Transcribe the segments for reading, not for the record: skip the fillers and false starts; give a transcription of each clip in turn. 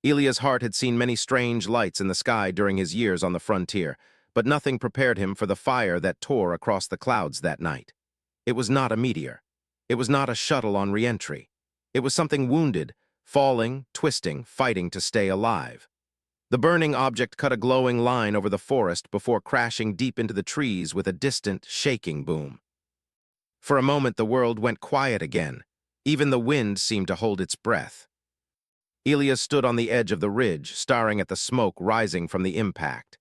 Elia's heart had seen many strange lights in the sky during his years on the frontier, but nothing prepared him for the fire that tore across the clouds that night. It was not a meteor. It was not a shuttle on re-entry. It was something wounded, falling, twisting, fighting to stay alive. The burning object cut a glowing line over the forest before crashing deep into the trees with a distant, shaking boom. For a moment the world went quiet again. Even the wind seemed to hold its breath. Elia stood on the edge of the ridge, staring at the smoke rising from the impact.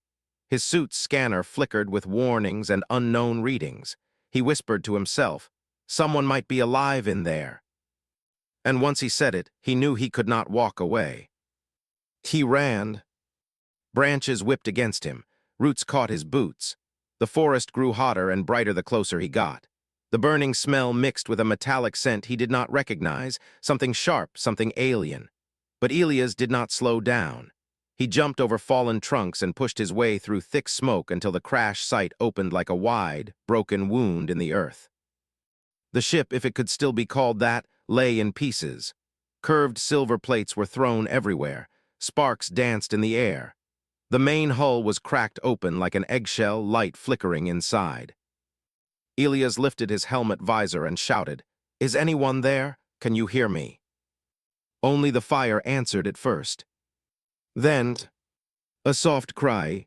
His suit's scanner flickered with warnings and unknown readings. He whispered to himself, "Someone might be alive in there." And once he said it, he knew he could not walk away. He ran. Branches whipped against him. Roots caught his boots. The forest grew hotter and brighter the closer he got. The burning smell mixed with a metallic scent he did not recognize, something sharp, something alien. But Elias did not slow down. He jumped over fallen trunks and pushed his way through thick smoke until the crash site opened like a wide, broken wound in the earth. The ship, if it could still be called that, lay in pieces. Curved silver plates were thrown everywhere. Sparks danced in the air. The main hull was cracked open like an eggshell, light flickering inside. Elias lifted his helmet visor and shouted, "Is anyone there? Can you hear me?" Only the fire answered at first. Then, a soft cry.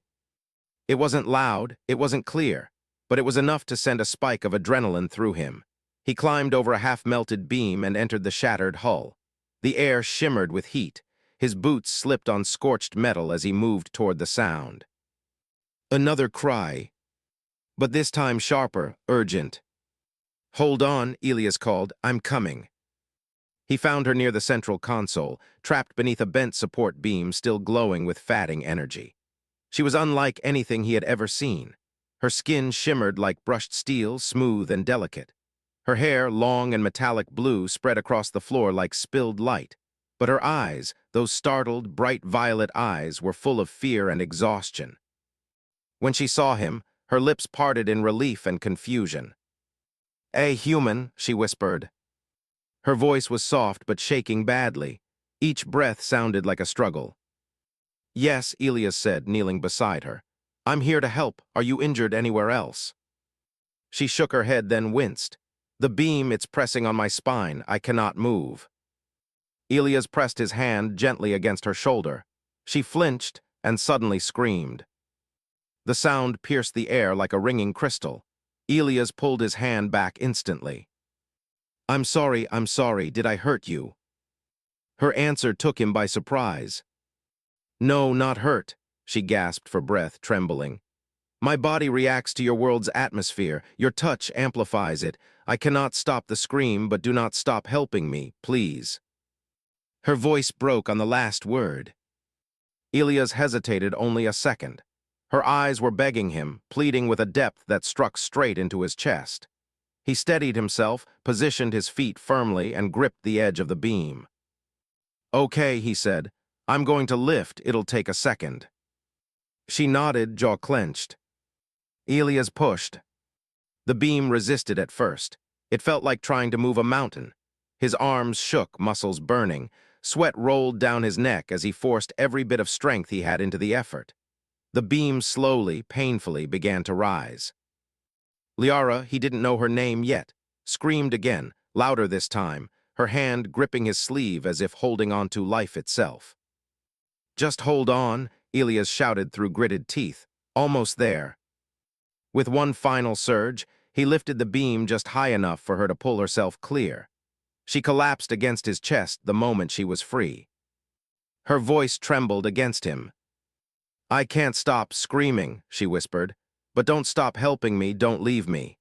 It wasn't loud, it wasn't clear, but it was enough to send a spike of adrenaline through him. He climbed over a half-melted beam and entered the shattered hull. The air shimmered with heat. His boots slipped on scorched metal as he moved toward the sound. Another cry, but this time sharper, urgent. "Hold on," Elias called. "I'm coming." He found her near the central console, trapped beneath a bent support beam still glowing with fatting energy. She was unlike anything he had ever seen. Her skin shimmered like brushed steel, smooth and delicate. Her hair, long and metallic blue, spread across the floor like spilled light. But her eyes, those startled, bright violet eyes, were full of fear and exhaustion. When she saw him, her lips parted in relief and confusion. "A human," she whispered. Her voice was soft but shaking badly. Each breath sounded like a struggle. "Yes," Elias said, kneeling beside her. "I'm here to help. Are you injured anywhere else?" She shook her head, then winced. "The beam, it's pressing on my spine. I cannot move." Elias pressed his hand gently against her shoulder. She flinched and suddenly screamed. The sound pierced the air like a ringing crystal. Elias pulled his hand back instantly. I'm sorry, did I hurt you?" Her answer took him by surprise. "No, not hurt," she gasped for breath, trembling. "My body reacts to your world's atmosphere. Your touch amplifies it. I cannot stop the scream, but do not stop helping me, please." Her voice broke on the last word. Elias hesitated only a second. Her eyes were begging him, pleading with a depth that struck straight into his chest. He steadied himself, positioned his feet firmly, and gripped the edge of the beam. "Okay," he said. "I'm going to lift. It'll take a second." She nodded, jaw clenched. Elias pushed. The beam resisted at first. It felt like trying to move a mountain. His arms shook, muscles burning. Sweat rolled down his neck as he forced every bit of strength he had into the effort. The beam slowly, painfully began to rise. Liara, he didn't know her name yet, screamed again, louder this time, her hand gripping his sleeve as if holding on to life itself. "Just hold on," Elias shouted through gritted teeth. "Almost there." With one final surge, he lifted the beam just high enough for her to pull herself clear. She collapsed against his chest the moment she was free. Her voice trembled against him. "I can't stop screaming," she whispered. "But don't stop helping me, don't leave me."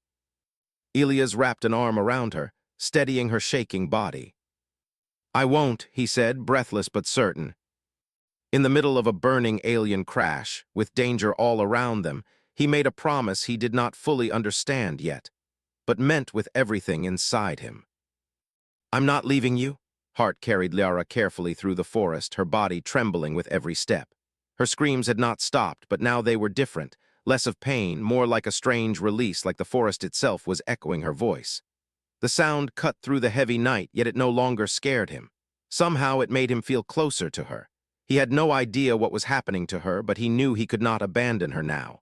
Elias wrapped an arm around her, steadying her shaking body. "I won't," he said, breathless but certain. In the middle of a burning alien crash, with danger all around them, he made a promise he did not fully understand yet, but meant with everything inside him. "I'm not leaving you." Hart carried Liara carefully through the forest, her body trembling with every step. Her screams had not stopped, but now they were different. Less of pain, more like a strange release, like the forest itself was echoing her voice. The sound cut through the heavy night, yet it no longer scared him. Somehow it made him feel closer to her. He had no idea what was happening to her, but he knew he could not abandon her now.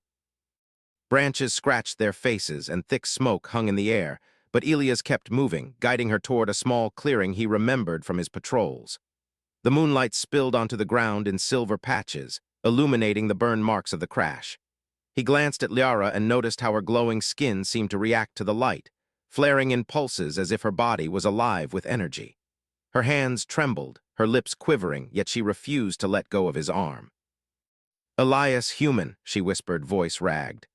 Branches scratched their faces and thick smoke hung in the air, but Elias kept moving, guiding her toward a small clearing he remembered from his patrols. The moonlight spilled onto the ground in silver patches, illuminating the burn marks of the crash. He glanced at Liara and noticed how her glowing skin seemed to react to the light, flaring in pulses as if her body was alive with energy. Her hands trembled, her lips quivering, yet she refused to let go of his arm. "Elias, human," she whispered, voice ragged.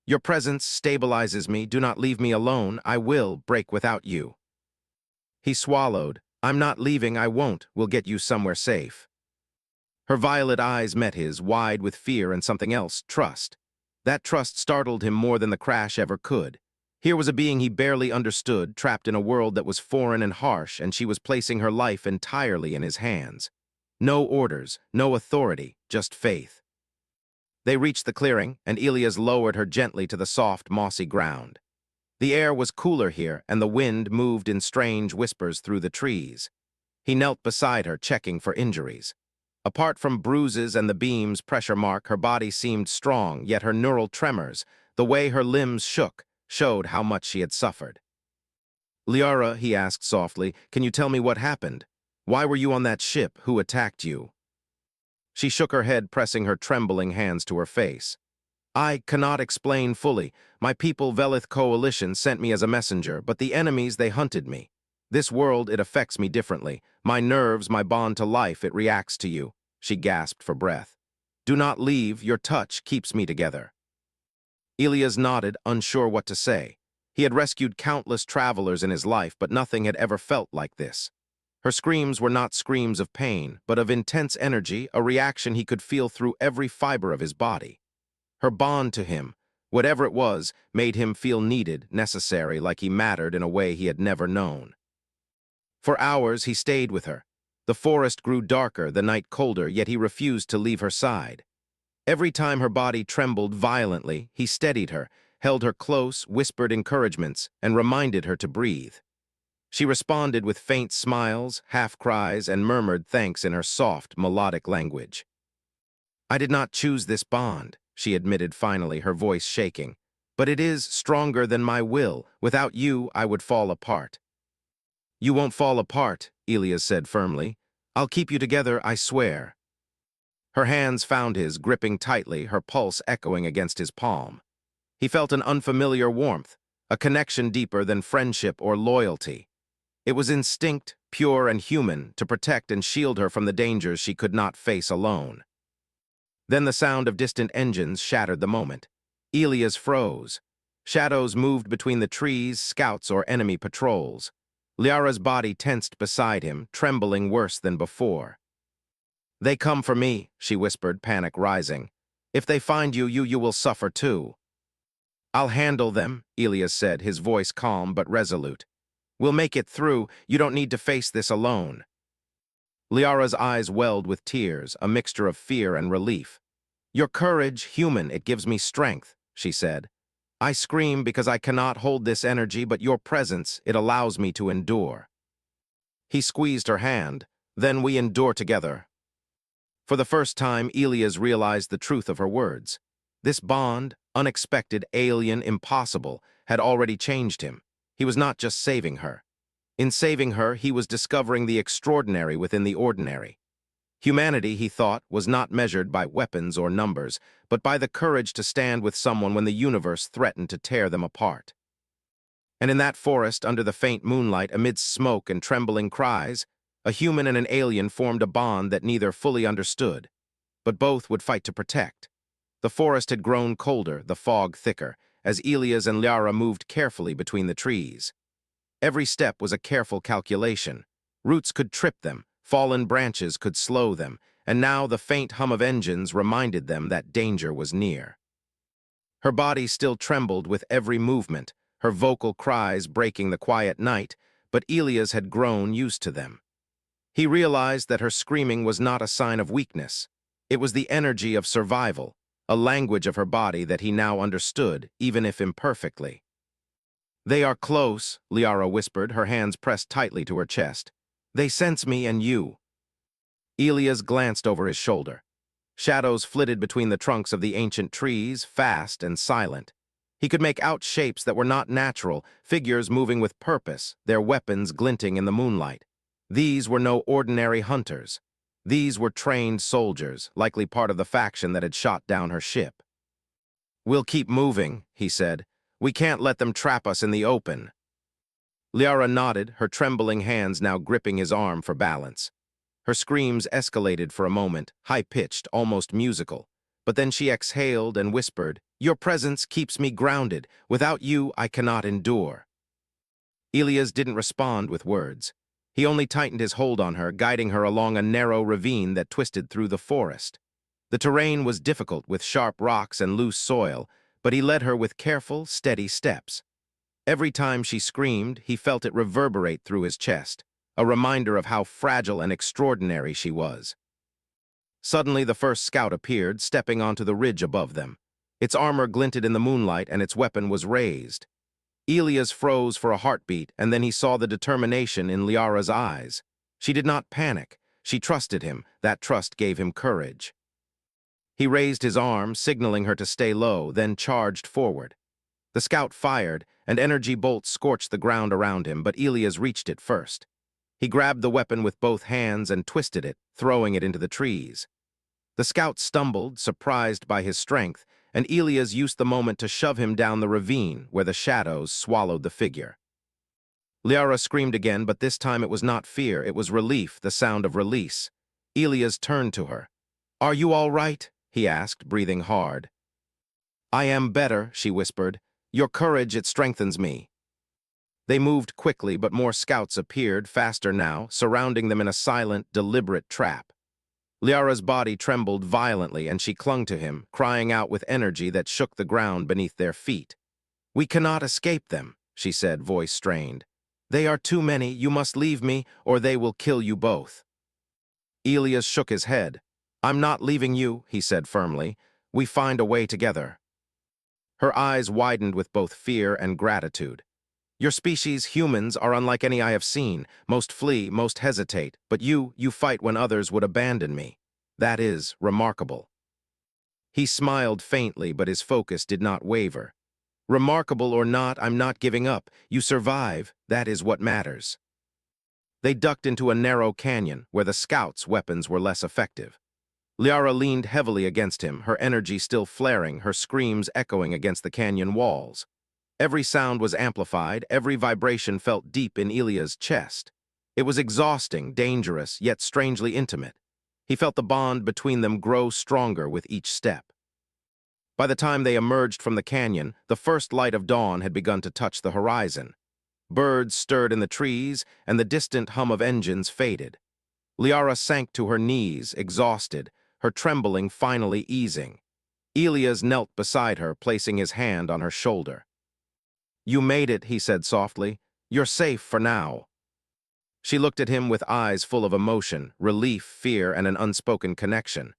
"Your presence stabilizes me. Do not leave me alone. I will break without you." He swallowed. "I'm not leaving. I won't. We'll get you somewhere safe." Her violet eyes met his, wide with fear and something else, trust. That trust startled him more than the crash ever could. Here was a being he barely understood, trapped in a world that was foreign and harsh, and she was placing her life entirely in his hands. No orders, no authority, just faith. They reached the clearing, and Elias lowered her gently to the soft, mossy ground. The air was cooler here, and the wind moved in strange whispers through the trees. He knelt beside her, checking for injuries. Apart from bruises and the beam's pressure mark, her body seemed strong, yet her neural tremors, the way her limbs shook, showed how much she had suffered. "Liara," he asked softly, "can you tell me what happened? Why were you on that ship? Who attacked you?" She shook her head, pressing her trembling hands to her face. "I cannot explain fully. My people, Velith Coalition, sent me as a messenger, but the enemies, they hunted me. This world, it affects me differently. My nerves, my bond to life, it reacts to you." She gasped for breath. "Do not leave. Your touch keeps me together." Elias nodded, unsure what to say. He had rescued countless travelers in his life, but nothing had ever felt like this. Her screams were not screams of pain, but of intense energy, a reaction he could feel through every fiber of his body. Her bond to him, whatever it was, made him feel needed, necessary, like he mattered in a way he had never known. For hours he stayed with her. The forest grew darker, the night colder, yet he refused to leave her side. Every time her body trembled violently, he steadied her, held her close, whispered encouragements, and reminded her to breathe. She responded with faint smiles, half-cries, and murmured thanks in her soft, melodic language. "I did not choose this bond," she admitted finally, her voice shaking. "But it is stronger than my will. Without you, I would fall apart." "You won't fall apart," Elias said firmly. "I'll keep you together, I swear." Her hands found his, gripping tightly, her pulse echoing against his palm. He felt an unfamiliar warmth, a connection deeper than friendship or loyalty. It was instinct, pure and human, to protect and shield her from the dangers she could not face alone. Then the sound of distant engines shattered the moment. Elias froze. Shadows moved between the trees, scouts or enemy patrols. Liara's body tensed beside him, trembling worse than before. "They come for me," she whispered, panic rising. "If they find you, you will suffer too." "I'll handle them," Elias said, his voice calm but resolute. "We'll make it through. You don't need to face this alone." Liara's eyes welled with tears, a mixture of fear and relief. "Your courage, human, it gives me strength," she said. "I scream because I cannot hold this energy, but your presence, it allows me to endure." He squeezed her hand. "Then we endure together." For the first time, Elias realized the truth of her words. This bond, unexpected, alien, impossible, had already changed him. He was not just saving her. In saving her, he was discovering the extraordinary within the ordinary. Humanity, he thought, was not measured by weapons or numbers, but by the courage to stand with someone when the universe threatened to tear them apart. And in that forest, under the faint moonlight, amidst smoke and trembling cries, a human and an alien formed a bond that neither fully understood, but both would fight to protect. The forest had grown colder, the fog thicker, as Elias and Liara moved carefully between the trees. Every step was a careful calculation. Roots could trip them, fallen branches could slow them, and now the faint hum of engines reminded them that danger was near. Her body still trembled with every movement, her vocal cries breaking the quiet night, but Elias had grown used to them. He realized that her screaming was not a sign of weakness. It was the energy of survival, a language of her body that he now understood, even if imperfectly. "They are close," Liara whispered, her hands pressed tightly to her chest. "They sense me and you." Elias glanced over his shoulder. Shadows flitted between the trunks of the ancient trees, fast and silent. He could make out shapes that were not natural, figures moving with purpose, their weapons glinting in the moonlight. These were no ordinary hunters. These were trained soldiers, likely part of the faction that had shot down her ship. "We'll keep moving," he said. "We can't let them trap us in the open." Liara nodded, her trembling hands now gripping his arm for balance. Her screams escalated for a moment, high-pitched, almost musical. But then she exhaled and whispered, "Your presence keeps me grounded. Without you, I cannot endure." Elias didn't respond with words. He only tightened his hold on her, guiding her along a narrow ravine that twisted through the forest. The terrain was difficult with sharp rocks and loose soil, but he led her with careful, steady steps. Every time she screamed, he felt it reverberate through his chest, a reminder of how fragile and extraordinary she was. Suddenly, the first scout appeared, stepping onto the ridge above them. Its armor glinted in the moonlight, and its weapon was raised. Elias froze for a heartbeat, and then he saw the determination in Liara's eyes. She did not panic. She trusted him. That trust gave him courage. He raised his arm, signaling her to stay low, then charged forward. The scout fired, and energy bolts scorched the ground around him, but Elias reached it first. He grabbed the weapon with both hands and twisted it, throwing it into the trees. The scout stumbled, surprised by his strength, and Elias used the moment to shove him down the ravine, where the shadows swallowed the figure. Liara screamed again, but this time it was not fear, it was relief, the sound of release. Elias turned to her. "Are you all right?" he asked, breathing hard. "I am better," she whispered. "Your courage, it strengthens me." They moved quickly, but more scouts appeared, faster now, surrounding them in a silent, deliberate trap. Liara's body trembled violently, and she clung to him, crying out with energy that shook the ground beneath their feet. "We cannot escape them," she said, voice strained. "They are too many. You must leave me, or they will kill you both." Elias shook his head. "I'm not leaving you," he said firmly. "We find a way together." Her eyes widened with both fear and gratitude. "Your species, humans, are unlike any I have seen. Most flee, most hesitate, but you fight when others would abandon me. That is remarkable." He smiled faintly, but his focus did not waver. "Remarkable or not, I'm not giving up. You survive, that is what matters." They ducked into a narrow canyon, where the scouts' weapons were less effective. Liara leaned heavily against him, her energy still flaring, her screams echoing against the canyon walls. Every sound was amplified, every vibration felt deep in Elia's chest. It was exhausting, dangerous, yet strangely intimate. He felt the bond between them grow stronger with each step. By the time they emerged from the canyon, the first light of dawn had begun to touch the horizon. Birds stirred in the trees, and the distant hum of engines faded. Liara sank to her knees, exhausted, her trembling finally easing. Elias knelt beside her, placing his hand on her shoulder. "You made it," he said softly. "You're safe for now." She looked at him with eyes full of emotion, relief, fear, and an unspoken connection.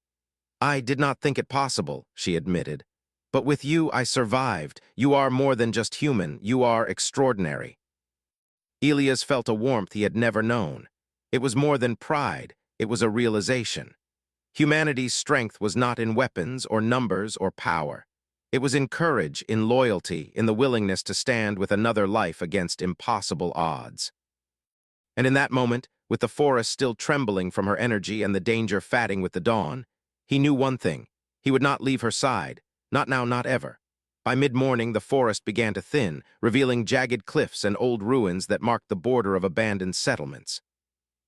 "I did not think it possible," she admitted. "But with you, I survived. You are more than just human. You are extraordinary." Elias felt a warmth he had never known. It was more than pride. It was a realization. Humanity's strength was not in weapons or numbers or power. It was in courage, in loyalty, in the willingness to stand with another life against impossible odds. And in that moment, with the forest still trembling from her energy and the danger fatting with the dawn, he knew one thing. He would not leave her side. Not now, not ever. By mid-morning, the forest began to thin, revealing jagged cliffs and old ruins that marked the border of abandoned settlements.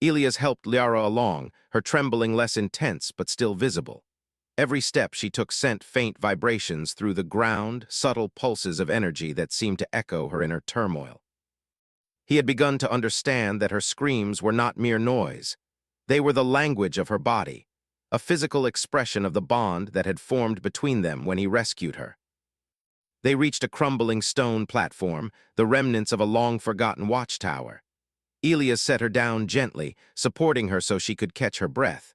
Elias helped Liara along, her trembling less intense but still visible. Every step she took sent faint vibrations through the ground, subtle pulses of energy that seemed to echo her inner turmoil. He had begun to understand that her screams were not mere noise. They were the language of her body, a physical expression of the bond that had formed between them when he rescued her. They reached a crumbling stone platform, the remnants of a long-forgotten watchtower. Elias set her down gently, supporting her so she could catch her breath.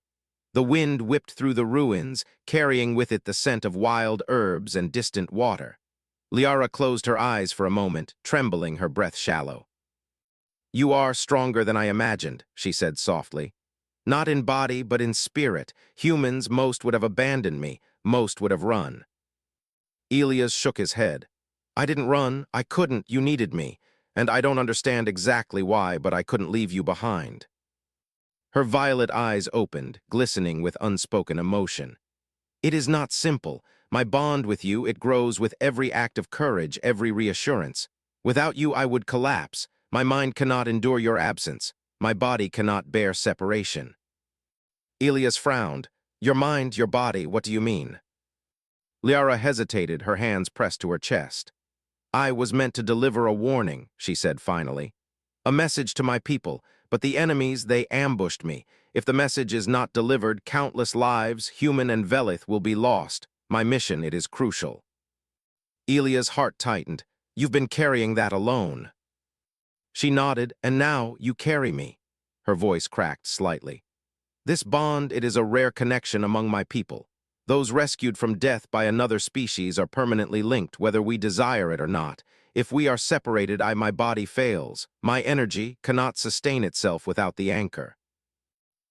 The wind whipped through the ruins, carrying with it the scent of wild herbs and distant water. Liara closed her eyes for a moment, trembling, her breath shallow. "You are stronger than I imagined," she said softly. Not in body, but in spirit. Humans, most would have abandoned me, most would have run. Elias shook his head. I didn't run, I couldn't, you needed me, and I don't understand exactly why, but I couldn't leave you behind. Her violet eyes opened, glistening with unspoken emotion. It is not simple. My bond with you, it grows with every act of courage, every reassurance. Without you, I would collapse. My mind cannot endure your absence. My body cannot bear separation. Elias frowned. Your mind, your body, what do you mean? Liara hesitated, her hands pressed to her chest. I was meant to deliver a warning, she said finally. A message to my people, but the enemies, they ambushed me. If the message is not delivered, countless lives, human and Velith, will be lost. My mission, it is crucial. Elia's heart tightened. You've been carrying that alone. She nodded, and now you carry me. Her voice cracked slightly. This bond, it is a rare connection among my people. Those rescued from death by another species are permanently linked, whether we desire it or not. If we are separated, my body fails. My energy cannot sustain itself without the anchor.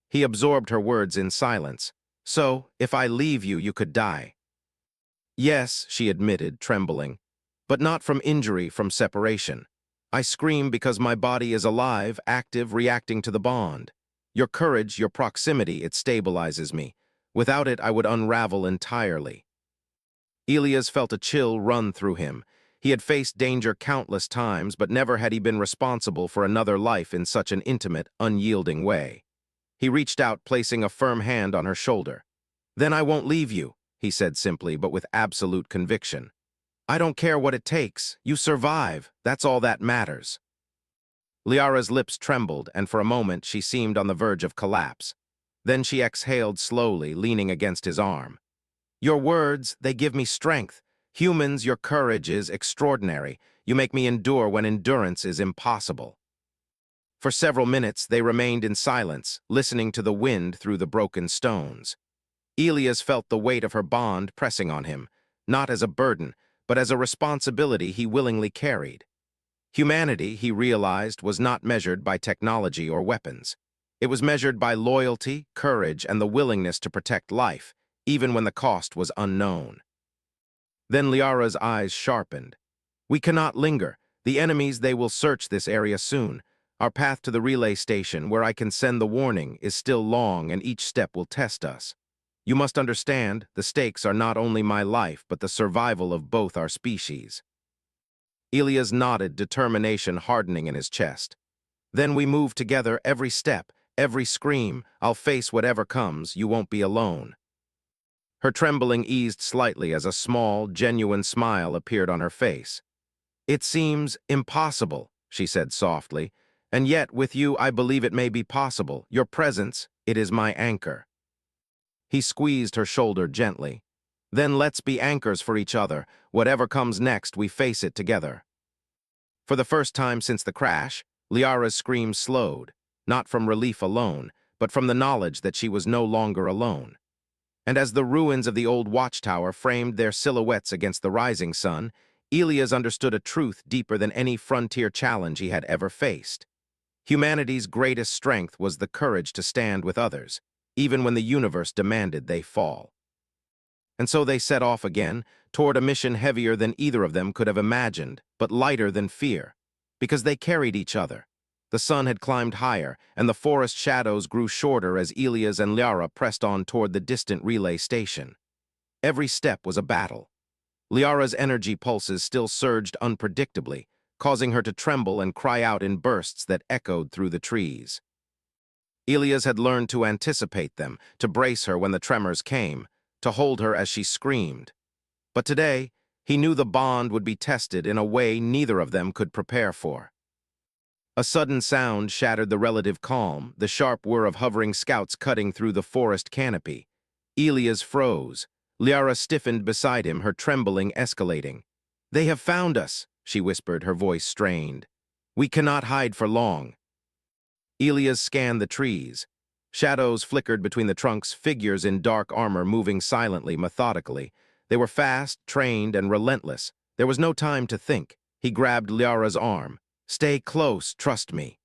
He absorbed her words in silence. So, if I leave you, you could die. Yes, she admitted, trembling. But not from injury, from separation. I scream because my body is alive, active, reacting to the bond. Your courage, your proximity, it stabilizes me. Without it, I would unravel entirely. Elias felt a chill run through him. He had faced danger countless times, but never had he been responsible for another life in such an intimate, unyielding way. He reached out, placing a firm hand on her shoulder. Then I won't leave you, he said simply, but with absolute conviction. I don't care what it takes. You survive. That's all that matters. Liara's lips trembled, and for a moment she seemed on the verge of collapse. Then she exhaled slowly, leaning against his arm. Your words, they give me strength. Humans, your courage is extraordinary. You make me endure when endurance is impossible. For several minutes, they remained in silence, listening to the wind through the broken stones. Elias felt the weight of her bond pressing on him, not as a burden, but as a responsibility he willingly carried. Humanity, he realized, was not measured by technology or weapons. It was measured by loyalty, courage, and the willingness to protect life, even when the cost was unknown. Then Liara's eyes sharpened. We cannot linger. The enemies, they will search this area soon. Our path to the relay station, where I can send the warning, is still long, and each step will test us. You must understand, the stakes are not only my life, but the survival of both our species. Elias nodded, determination hardening in his chest. Then we move together every step, every scream. I'll face whatever comes. You won't be alone. Her trembling eased slightly as a small, genuine smile appeared on her face. It seems impossible, she said softly, and yet with you I believe it may be possible. Your presence, it is my anchor. He squeezed her shoulder gently. Then let's be anchors for each other. Whatever comes next, we face it together. For the first time since the crash, Liara's screams slowed, not from relief alone, but from the knowledge that she was no longer alone. And as the ruins of the old watchtower framed their silhouettes against the rising sun, Elias understood a truth deeper than any frontier challenge he had ever faced. Humanity's greatest strength was the courage to stand with others, even when the universe demanded they fall. And so they set off again, toward a mission heavier than either of them could have imagined, but lighter than fear, because they carried each other. The sun had climbed higher, and the forest shadows grew shorter as Elias and Liara pressed on toward the distant relay station. Every step was a battle. Liara's energy pulses still surged unpredictably, causing her to tremble and cry out in bursts that echoed through the trees. Elias had learned to anticipate them, to brace her when the tremors came, to hold her as she screamed. But today, he knew the bond would be tested in a way neither of them could prepare for. A sudden sound shattered the relative calm, the sharp whir of hovering scouts cutting through the forest canopy. Elias froze. Liara stiffened beside him, her trembling escalating. They have found us, she whispered, her voice strained. We cannot hide for long. Elias scanned the trees. Shadows flickered between the trunks, figures in dark armor moving silently, methodically. They were fast, trained, and relentless. There was no time to think. He grabbed Liara's arm. Stay close, trust me.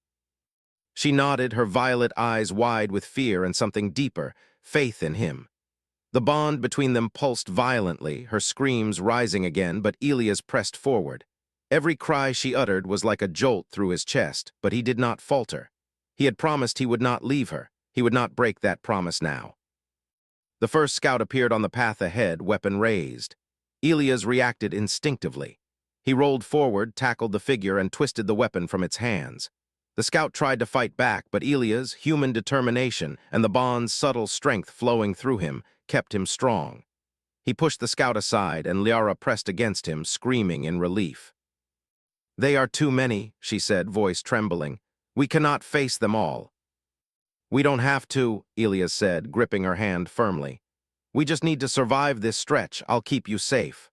She nodded, her violet eyes wide with fear and something deeper, faith in him. The bond between them pulsed violently, her screams rising again, but Elias pressed forward. Every cry she uttered was like a jolt through his chest, but he did not falter. He had promised he would not leave her. He would not break that promise now. The first scout appeared on the path ahead, weapon raised. Elias reacted instinctively. He rolled forward, tackled the figure, and twisted the weapon from its hands. The scout tried to fight back, but Elias' human determination and the bond's subtle strength flowing through him kept him strong. He pushed the scout aside, and Liara pressed against him, screaming in relief. "They are too many," she said, voice trembling. "We cannot face them all." "We don't have to," Elias said, gripping her hand firmly. "We just need to survive this stretch. I'll keep you safe."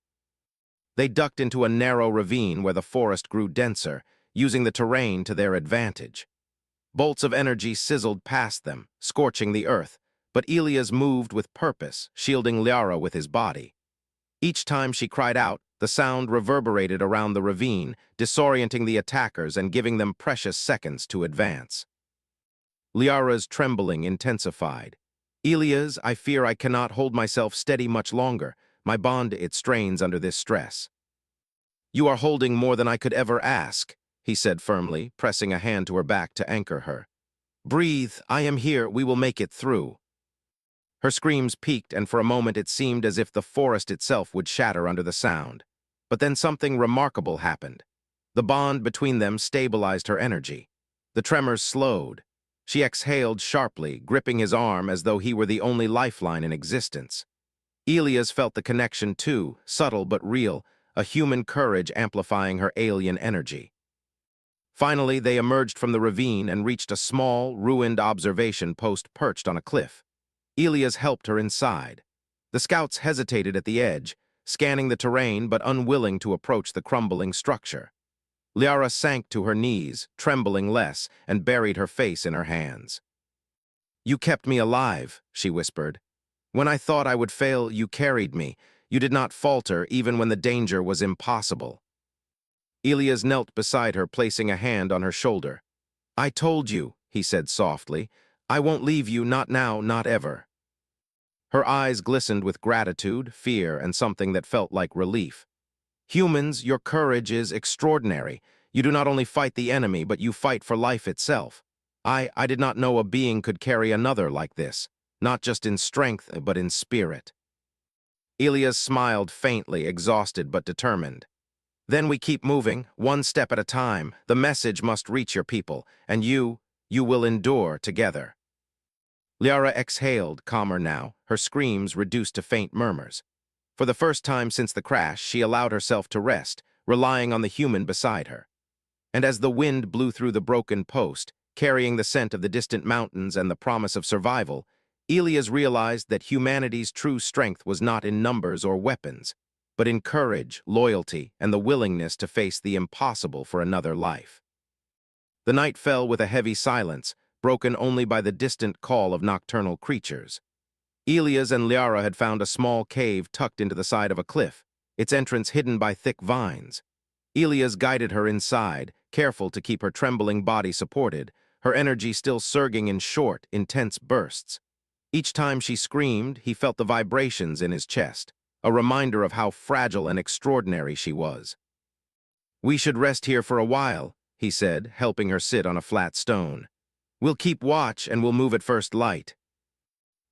They ducked into a narrow ravine where the forest grew denser, using the terrain to their advantage. Bolts of energy sizzled past them, scorching the earth, but Elias moved with purpose, shielding Liara with his body. Each time she cried out, the sound reverberated around the ravine, disorienting the attackers and giving them precious seconds to advance. Liara's trembling intensified. "Elias, I fear I cannot hold myself steady much longer. My bond, it strains under this stress." "You are holding more than I could ever ask," he said firmly, pressing a hand to her back to anchor her. "Breathe, I am here, we will make it through." Her screams peaked, and for a moment it seemed as if the forest itself would shatter under the sound. But then something remarkable happened. The bond between them stabilized her energy. The tremors slowed. She exhaled sharply, gripping his arm as though he were the only lifeline in existence. Elias felt the connection too, subtle but real, a human courage amplifying her alien energy. Finally, they emerged from the ravine and reached a small, ruined observation post perched on a cliff. Elias helped her inside. The scouts hesitated at the edge, scanning the terrain but unwilling to approach the crumbling structure. Liara sank to her knees, trembling less, and buried her face in her hands. "You kept me alive," she whispered. "When I thought I would fail, you carried me. You did not falter even when the danger was impossible." Elias knelt beside her, placing a hand on her shoulder. "I told you," he said softly. "I won't leave you, not now, not ever." Her eyes glistened with gratitude, fear, and something that felt like relief. "Humans, your courage is extraordinary. You do not only fight the enemy, but you fight for life itself. I did not know a being could carry another like this, not just in strength, but in spirit." Elias smiled faintly, exhausted but determined. "Then we keep moving, one step at a time. The message must reach your people, and you will endure together." Liara exhaled, calmer now, her screams reduced to faint murmurs. For the first time since the crash, she allowed herself to rest, relying on the human beside her. And as the wind blew through the broken post, carrying the scent of the distant mountains and the promise of survival, Elias realized that humanity's true strength was not in numbers or weapons, but in courage, loyalty, and the willingness to face the impossible for another life. The night fell with a heavy silence, broken only by the distant call of nocturnal creatures. Elias and Liara had found a small cave tucked into the side of a cliff, its entrance hidden by thick vines. Elias guided her inside, careful to keep her trembling body supported, her energy still surging in short, intense bursts. Each time she screamed, he felt the vibrations in his chest, a reminder of how fragile and extraordinary she was. "We should rest here for a while," he said, helping her sit on a flat stone. "We'll keep watch and we'll move at first light."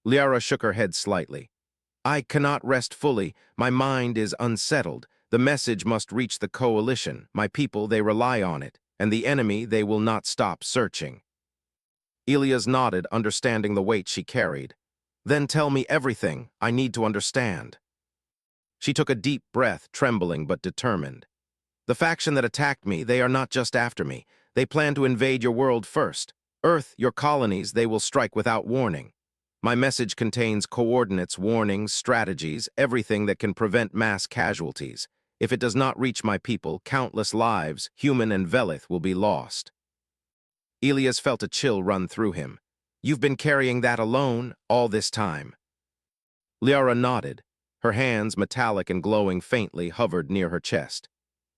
Liara shook her head slightly. "I cannot rest fully. My mind is unsettled. The message must reach the coalition. My people, they rely on it. And the enemy, they will not stop searching." Elias nodded, understanding the weight she carried. "Then tell me everything. I need to understand." She took a deep breath, trembling but determined. "The faction that attacked me, they are not just after me. They plan to invade your world first. Earth, your colonies, they will strike without warning. My message contains coordinates, warnings, strategies, everything that can prevent mass casualties. If it does not reach my people, countless lives, human and Velith, will be lost." Elias felt a chill run through him. "You've been carrying that alone all this time." Liara nodded. Her hands, metallic and glowing faintly, hovered near her chest.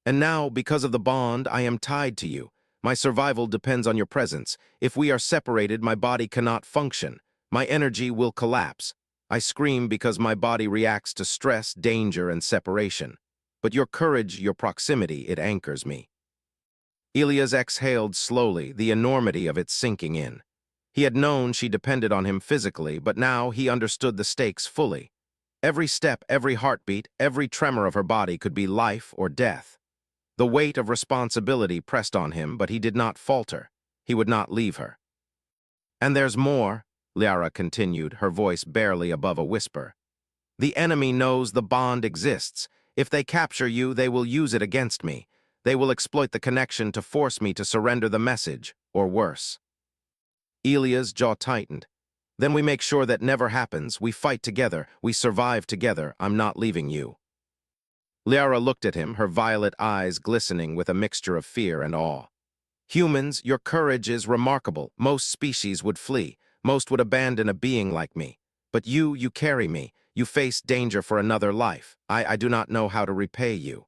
"And now, because of the bond, I am tied to you. My survival depends on your presence. If we are separated, my body cannot function. My energy will collapse. I scream because my body reacts to stress, danger, and separation. But your courage, your proximity, it anchors me. Elias exhaled slowly, the enormity of it sinking in. He had known she depended on him physically, but now he understood the stakes fully. Every step, every heartbeat, every tremor of her body could be life or death. The weight of responsibility pressed on him, but he did not falter. He would not leave her. "And there's more," Liara continued, her voice barely above a whisper. "The enemy knows the bond exists. If they capture you, they will use it against me. They will exploit the connection to force me to surrender the message, or worse." Elia's jaw tightened. "Then we make sure that never happens. We fight together. We survive together. I'm not leaving you." Liara looked at him, her violet eyes glistening with a mixture of fear and awe. "Humans, your courage is remarkable. Most species would flee. Most would abandon a being like me. But you carry me. You face danger for another life. I do not know how to repay you."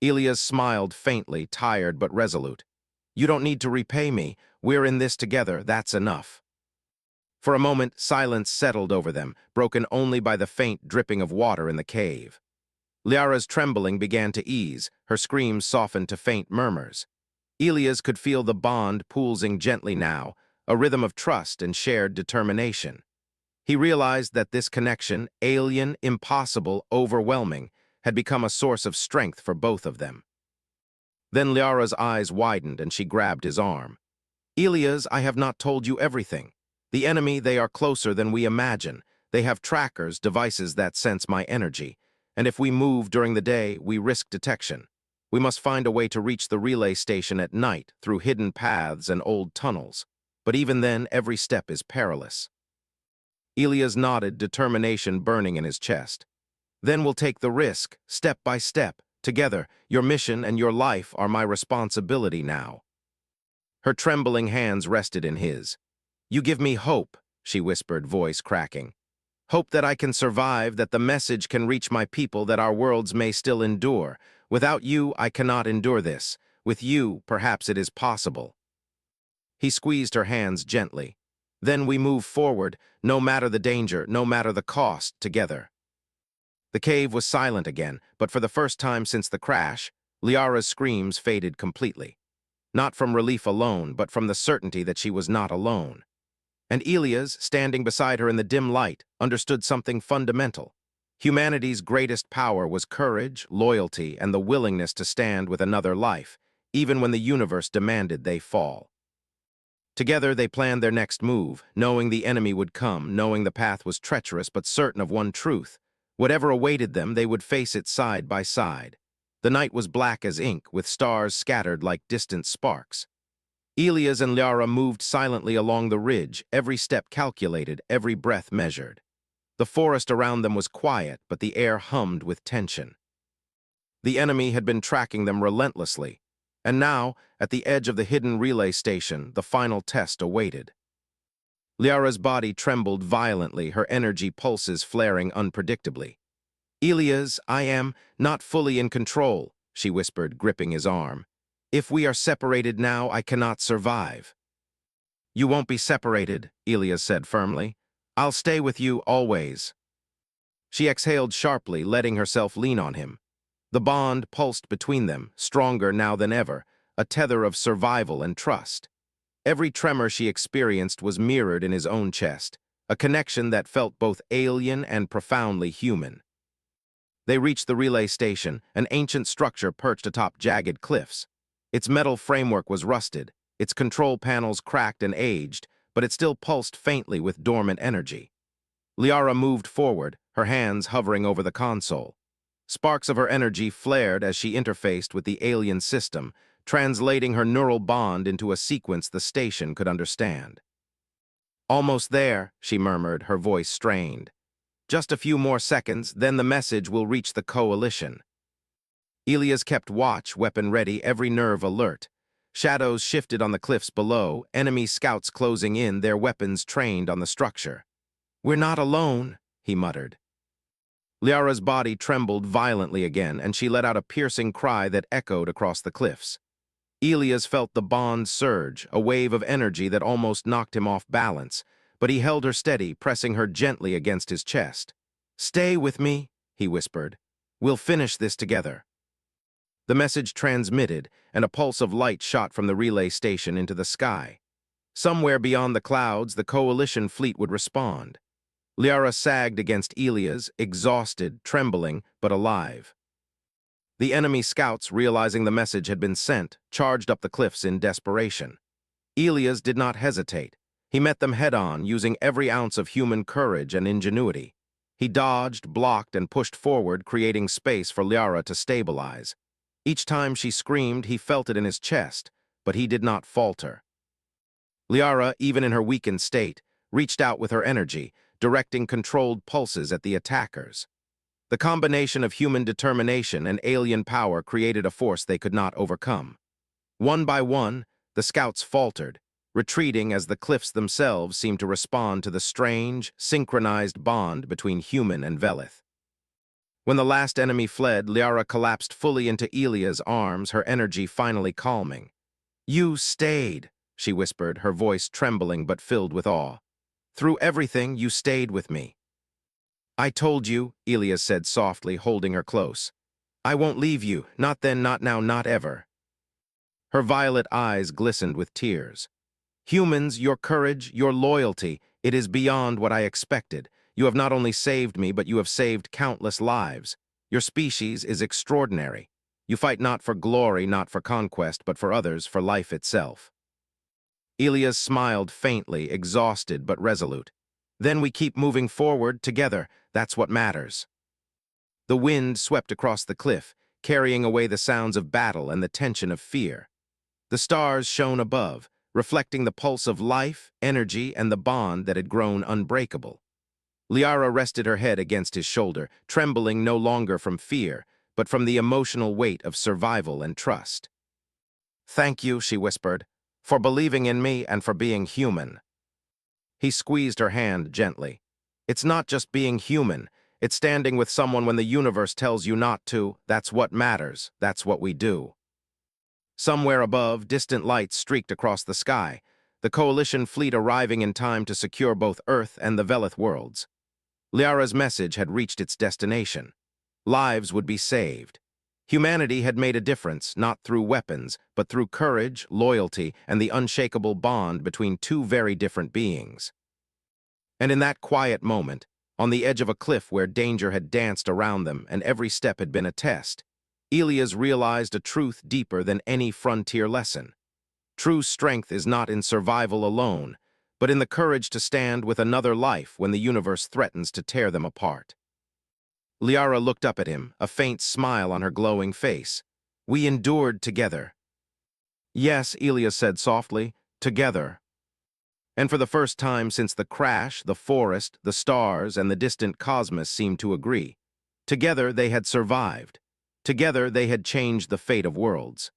Elias smiled faintly, tired but resolute. "You don't need to repay me. We're in this together. That's enough." For a moment, silence settled over them, broken only by the faint dripping of water in the cave. Liara's trembling began to ease, her screams softened to faint murmurs. Elias could feel the bond pulsing gently now, a rhythm of trust and shared determination. He realized that this connection, alien, impossible, overwhelming, had become a source of strength for both of them. Then Liara's eyes widened and she grabbed his arm. "Elias, I have not told you everything. The enemy, they are closer than we imagine. They have trackers, devices that sense my energy. And if we move during the day, we risk detection. We must find a way to reach the relay station at night through hidden paths and old tunnels. But even then, every step is perilous." Elias nodded, determination burning in his chest. "Then we'll take the risk, step by step. Together, your mission and your life are my responsibility now." Her trembling hands rested in his. "You give me hope," she whispered, voice cracking. "Hope that I can survive, that the message can reach my people, that our worlds may still endure. Without you, I cannot endure this. With you, perhaps it is possible." He squeezed her hands gently. "Then we move forward, no matter the danger, no matter the cost, together." The cave was silent again, but for the first time since the crash, Liara's screams faded completely. Not from relief alone, but from the certainty that she was not alone. And Elias, standing beside her in the dim light, understood something fundamental. Humanity's greatest power was courage, loyalty, and the willingness to stand with another life, even when the universe demanded they fall. Together they planned their next move, knowing the enemy would come, knowing the path was treacherous but certain of one truth. Whatever awaited them, they would face it side by side. The night was black as ink, with stars scattered like distant sparks. Elias and Liara moved silently along the ridge, every step calculated, every breath measured. The forest around them was quiet, but the air hummed with tension. The enemy had been tracking them relentlessly, and now, at the edge of the hidden relay station, the final test awaited. Liara's body trembled violently, her energy pulses flaring unpredictably. "Elias, I am not fully in control," she whispered, gripping his arm. "If we are separated now, I cannot survive." "You won't be separated," Elias said firmly. "I'll stay with you always." She exhaled sharply, letting herself lean on him. The bond pulsed between them, stronger now than ever, a tether of survival and trust. Every tremor she experienced was mirrored in his own chest, a connection that felt both alien and profoundly human. They reached the relay station, an ancient structure perched atop jagged cliffs. Its metal framework was rusted, its control panels cracked and aged, but it still pulsed faintly with dormant energy. Liara moved forward, her hands hovering over the console. Sparks of her energy flared as she interfaced with the alien system, translating her neural bond into a sequence the station could understand. "Almost there," she murmured, her voice strained. "Just a few more seconds, then the message will reach the coalition." Elias kept watch, weapon ready, every nerve alert. Shadows shifted on the cliffs below, enemy scouts closing in, their weapons trained on the structure. "We're not alone," he muttered. Liara's body trembled violently again, and she let out a piercing cry that echoed across the cliffs. Elias felt the bond surge, a wave of energy that almost knocked him off balance, but he held her steady, pressing her gently against his chest. "Stay with me," he whispered. "We'll finish this together." The message transmitted, and a pulse of light shot from the relay station into the sky. Somewhere beyond the clouds, the coalition fleet would respond. Liara sagged against Elias, exhausted, trembling, but alive. The enemy scouts, realizing the message had been sent, charged up the cliffs in desperation. Elias did not hesitate. He met them head-on, using every ounce of human courage and ingenuity. He dodged, blocked, and pushed forward, creating space for Liara to stabilize. Each time she screamed, he felt it in his chest, but he did not falter. Liara, even in her weakened state, reached out with her energy, directing controlled pulses at the attackers. The combination of human determination and alien power created a force they could not overcome. One by one, the scouts faltered, retreating as the cliffs themselves seemed to respond to the strange, synchronized bond between human and Velith. When the last enemy fled, Liara collapsed fully into Elia's arms, her energy finally calming. "You stayed," she whispered, her voice trembling but filled with awe. "Through everything, you stayed with me." "I told you," Elias said softly, holding her close. "I won't leave you, not then, not now, not ever." Her violet eyes glistened with tears. "Humans, your courage, your loyalty, it is beyond what I expected. You have not only saved me, but you have saved countless lives. Your species is extraordinary. You fight not for glory, not for conquest, but for others, for life itself." Elias smiled faintly, exhausted but resolute. "Then we keep moving forward together. That's what matters." The wind swept across the cliff, carrying away the sounds of battle and the tension of fear. The stars shone above, reflecting the pulse of life, energy, and the bond that had grown unbreakable. Liara rested her head against his shoulder, trembling no longer from fear, but from the emotional weight of survival and trust. "Thank you," she whispered, "for believing in me and for being human." He squeezed her hand gently. "It's not just being human. It's standing with someone when the universe tells you not to. That's what matters. That's what we do." Somewhere above, distant lights streaked across the sky, the coalition fleet arriving in time to secure both Earth and the Velith worlds. Liara's message had reached its destination. Lives would be saved. Humanity had made a difference, not through weapons, but through courage, loyalty, and the unshakable bond between two very different beings. And in that quiet moment, on the edge of a cliff where danger had danced around them and every step had been a test, Elias realized a truth deeper than any frontier lesson. True strength is not in survival alone, but in the courage to stand with another life when the universe threatens to tear them apart. Liara looked up at him, a faint smile on her glowing face. "We endured together." "Yes," Elias said softly, "together." And for the first time since the crash, the forest, the stars, and the distant cosmos seemed to agree. Together they had survived. Together they had changed the fate of worlds.